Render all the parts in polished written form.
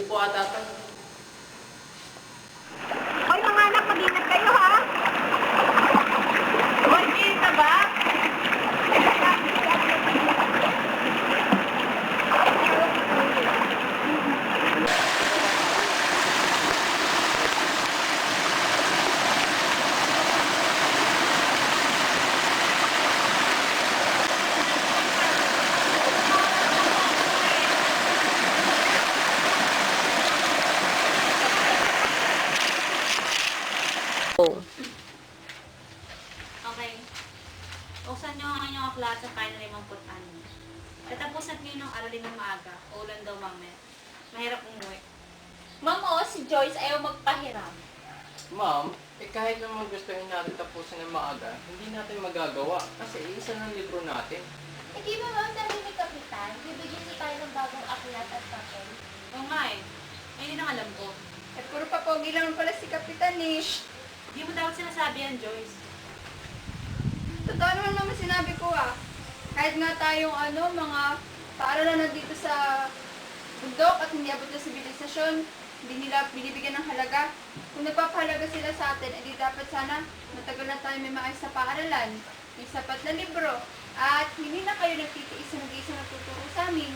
po ata ito. Hoy mga anak, mag-ingat kayo ha! Hoy, ka ba? Okay. Buksan nyo ang inyong aklat sa pahina 56. Katapusan kayo ng aralin ng maaga. Ulan daw mamaya. Mahirap umuwi. Ma'am, si Joyce ayaw magpahiram. Ma'am, kahit naman gustuhin natin tapusin ng maaga, hindi natin magagawa kasi isa ng libro natin. Eh, di ba ma'am, sabi ni Kapitan, bibigyan niyo tayo ng bagong aklat at papel. Oo nga eh. Ay, hindi nang alam ko. At puro papogi lang pala si Kapitan eh. Hindi mo dapat sinasabi yan, Joyce. Totoo naman sinabi ko ah. Kahit nga tayong mga paaralan na dito sa bundok at hindi abot na sibilisasyon, hindi nila binibigyan ng halaga. Kung nagpapahalaga sila sa atin, edi dapat sana matagal na tayo may maayos sa paaralan, may sapat na libro, at hindi na kayo nagtitiis na nag-iisa nagtuturo sa amin.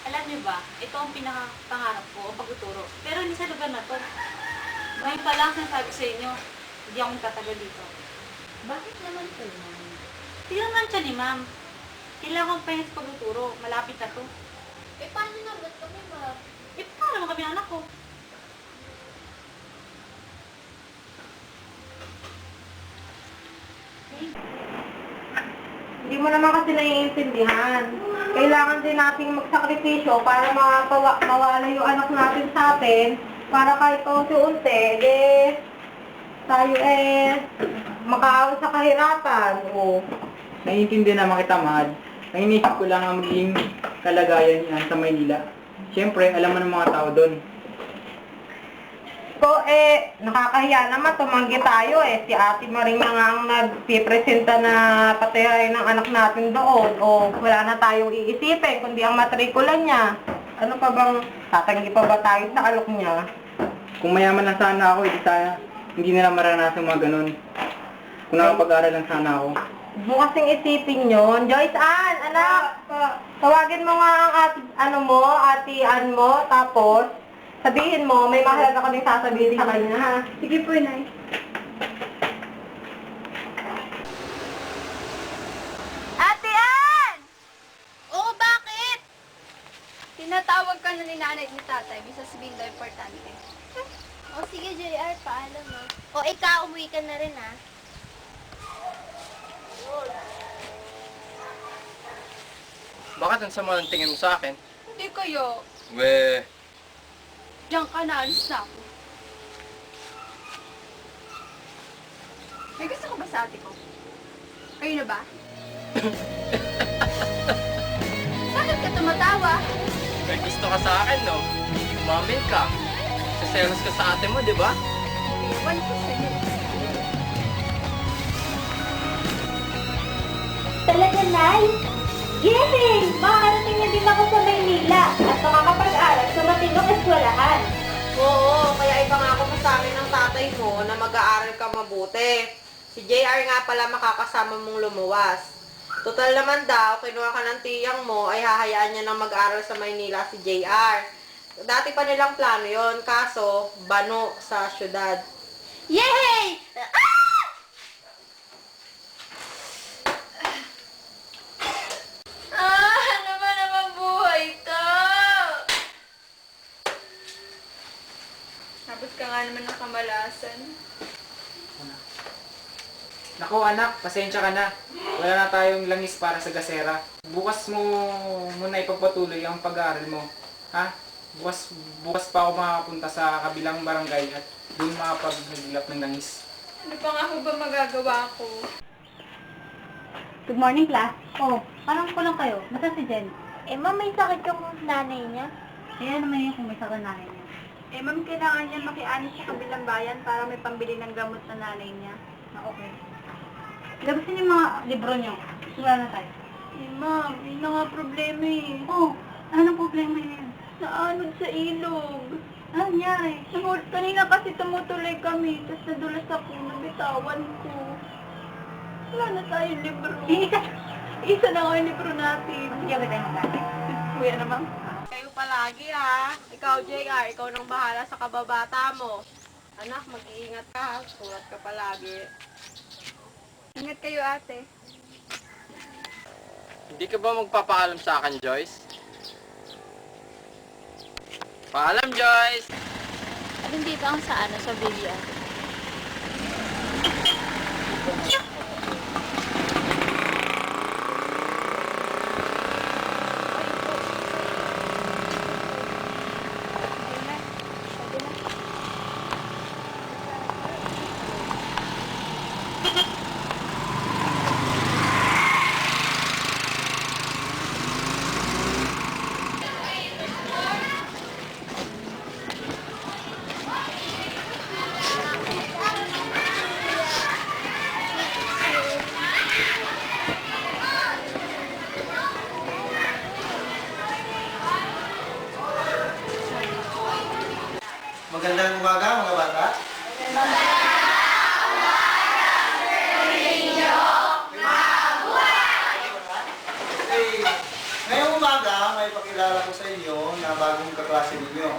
Alam niyo ba, ito ang pinakapangarap ko, ang pagtuturo. Pero hindi sa lugar na to. Ngayon pa lang sinasabi sa inyo, hindi ako tatagal dito. Bakit naman po, ma'am? Tignan man siya ni ma'am. Kailangan pa yung pagtuturo. Malapit na to. Eh, paano naman kami, ma'am? Eh, paano naman kami ang anak ko? Hindi mo naman kasi naiintindihan. Kailangan din nating magsakripisyo para mawala yung anak natin sa atin. Para kahit unti-unti, tayo makaawas sa kahirapan. O, Naiintindihan naman kita, Mahal. Ang inisip ko lang ang magiging kalagayan niyan sa Maynila. Siyempre, alam mo ng mga tao doon. so nakakahiya naman, tumanggi tayo Si Ate Maring na nga ang nagpipresenta na patihay ng anak natin doon. O, wala na tayong iisipin, kundi ang matrikula niya. Ano pa bang, tatanggi pa ba tayo sa alok niya? Kung mayaman lang sana ako, hindi nila maranasan mga ganun. Kung nakapag-aral lang sana ako. Bukas yung isipin yun. Joyce Ann, anak, tawagin mo nga ang ate Ann mo, tapos sabihin mo, may mahalaga ka din sasabihin sa kanya, ha? Sige po, Nay. Ate Ann! Oo, bakit? Tinatawag ka na ni nanay at ni tatay. May sasabihin daw importante. O, sige, JR, paalam, ha? O, ikaw, umuwi ka na rin, ha? Bakit ang sama ng tingin mo sa akin? Hindi kayo. We, Diyan ka na, alis na ako. May gusto ko ba sa ate ko? Kayo na ba? Bakit ka tumatawa? may gusto ka sa akin, no? Umamin ka. Saselos ka sa ate mo, di ba? Ewan ko sa'yo. Talaga, Nay? Yay! Makakarating na din ako sa Maynila at makakapag-aral sa matinong eskwelahan. Oo, kaya ipangako mo sa amin ng tatay mo na mag-aaral ka mabuti. Si JR nga pala makakasama mong lumuwas. Total naman daw, kinuha ka ng tiyang mo, ay hahayaan niya ng mag-aaral sa Maynila si JR. Dati pa nilang plano yon, kaso bano sa syudad. Yay! Ano ba naman buhay to? Tapos ka nga naman ng kamalasan. Naku anak, pasensya ka na. Wala na tayong langis para sa gasera. Bukas mo muna ipagpatuloy ang pag-aaral mo. Ha? Bukas pa ako makapunta sa kabilang barangay at doon makapag-naglap ng langis. Ano pa nga ho ba magagawa ko? Good morning, class. Oh, parang kulang kayo. Nasaan si Jen? Eh, ma'am, may sakit yung nanay niya. Kaya naman yun kung may sakit nanay niya. Ma'am, kailangan niya makianis sa kabilang bayan para may pambili ng gamot na nanay niya. Okay. Labasin yung mga libro niyo. Wala na tayo. Ma'am, yun na nga problema eh. Oh, anong problema yan? Naanod sa ilog. Ano nangyari? Kanina kasi tumutuloy kami, tapos nadulas ako, nabitawan ko. Wala na tayong libro. Isa na nga yung libro natin. Hindi ba tayo magkakit? Kuya naman. Kayo palagi ha. Ikaw, JR, ikaw nang bahala sa kababata mo. Anak, mag-iingat ka ha. Sulat ka palagi. Ingat kayo, ate. Hindi ka ba magpapaalam sa akin, Joyce? Paalam, Joyce! At dito ang sa video. Magandang umaga mga bata. Okay. Ngayong umaga, may pakilala ko sa inyo na bagong kaklase ninyo.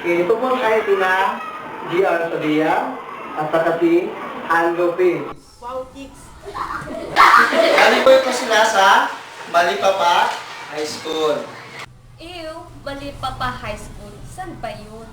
Okay, ito po ay tina GR Sadia at saka si Anglo Pins. Wow, chicks. Galing po ito sila sa Malipapa High School. Ew, Balipapa High School. Saan ba yun?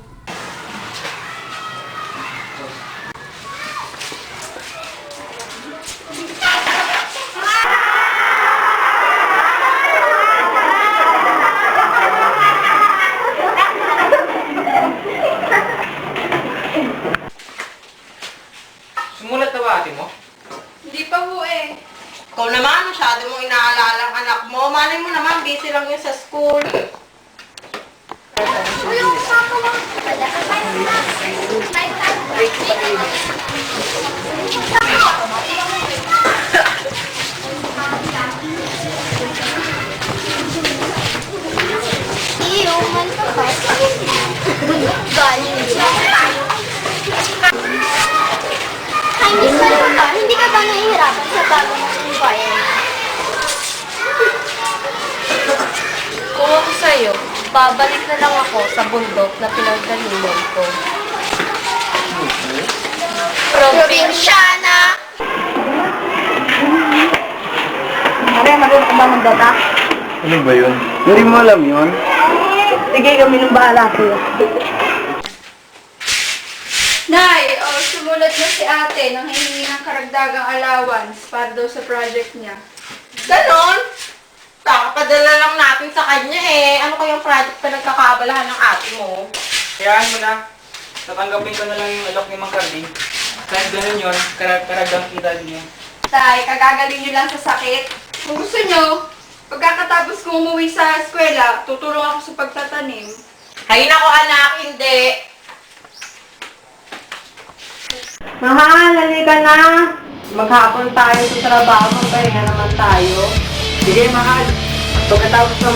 Sumulat na ba ate mo? Hindi pa ho eh. Ikaw naman, masyado mong inaalala ang anak mo. Malay mo naman, busy lang yun sa school. Iyo, malpapas. Galing dyan. Hi, Miss Malpapa. Hindi ka ba nahihirapan sa bago ng bayan? Kung ako sa'yo, babalik na lang ako sa bundok na pinagdalinan ko. Probinsyana! Pare, marunong ka ba magdata? Ano ba yun? Hindi mo alam yun? Sige, kami nang bahala sa'yo. Nay, sumulat na si ate nang hihingi ng karagdagang allowance para daw sa project niya. Ganon? Kakapadala lang natin sa kanya eh. Ano kayang project pa nagkakaabalahan ng ate mo? Kayaan mo na. Tatanggapin ko na lang yung alok ni Mang Cardi. Kahit ganun yun, karagdang kita niyo. Tay, kagagaling niyo lang sa sakit. Kung gusto niyo, pagkakatapos kong umuwi sa eskwela, tutulong ako sa pagtatanim. Hay nako anak, hindi. Mahal, halika na. Maghapon tayo sa trabaho, magpahinga naman tayo. Sige, mahal. Pagkatapos na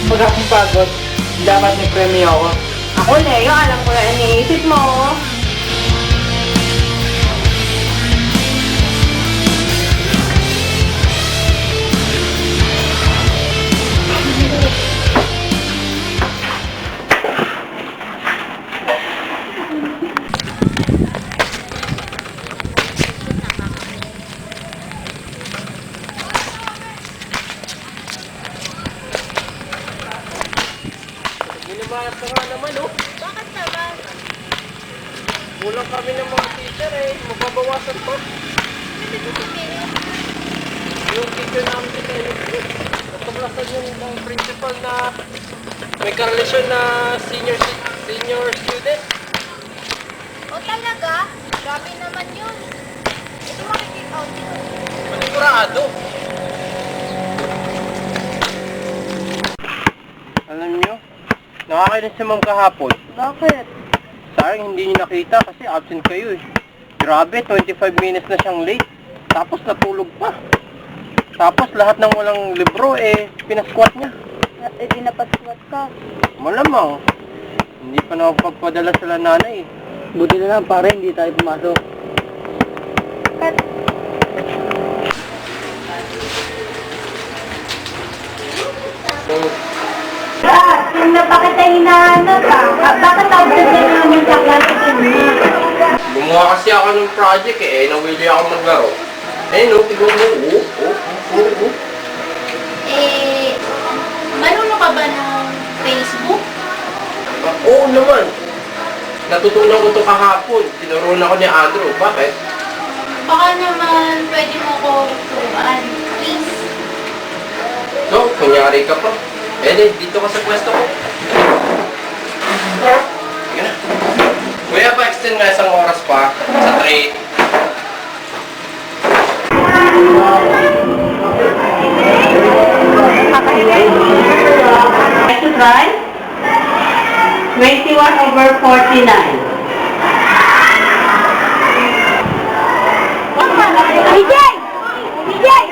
mag-akong pagod, dapat may premyo ako. Ako, Leo, alam ko na iniisip mo. Ginamayat ka nga naman, oh. Bakit naman? Kulang kami ng mga teacher eh. Mababawasan pa. Yung teacher namin sa chemistry. Natuklasan yung principal na may karelasyon na senior student. O talaga? Grabe naman yun. Ito makikita out yun. Manigurado. Alam nyo, nakakainis si ma'am kahapon. Bakit? Sayang hindi niyo nakita kasi absent kayo eh. Grabe, 25 minutes na siyang late. Tapos natulog pa. Tapos lahat ng walang libro eh, pinasquat niya. Eh, di napaswat ka. Malamang. Hindi pa nakapagpadala sila nanay. Buti na lang pare, hindi tayo pumasok. Kung na pa kita hinahanap bakit ako sa namin sa klase mo? Gumawa kasi ako ng project nawili ako maglaro. No, tignan mo. Marunong ka ba ng Facebook? Oo naman. Natutunan ko to kahapon. Tinuruan ako ni Andrew. Bakit? Baka naman pwede mo ko turuan, please. So, kunyari ka pa. Dito ka sa pwesto ko. Sige na. Kuya, pa-extend nga isang oras pa sa tray. Like to try? 21/49. Vijay! Vijay!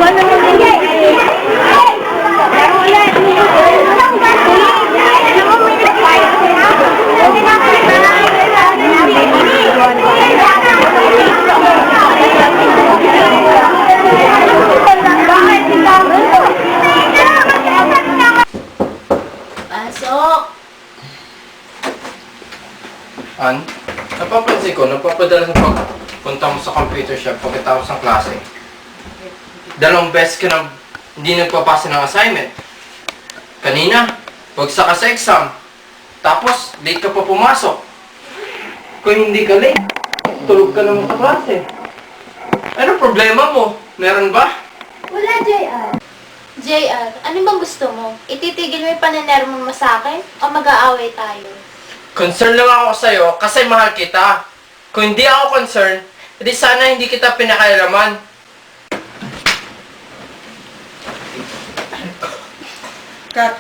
Ano mo Vijay? Laro ulit! Pasok! An, napapansin ko, napapadala sa pagpunta mo sa computer shop pagkatapos ng klase. 2 beses ka na hindi nagpapasa ng assignment. Kanina, bagsak ka sa exam. Tapos, late ka pa pumasok. Kung hindi ka late, tulog ka naman sa klase. Ano problema mo? Meron ba? Wala, JR. JR, ano bang gusto mo? Ititigil mo yung panenermo mo sa akin o mag-aaway tayo? Concern lang ako sa'yo kasi mahal kita. Kung hindi ako concerned, edi sana hindi kita pinakailaman. Kat,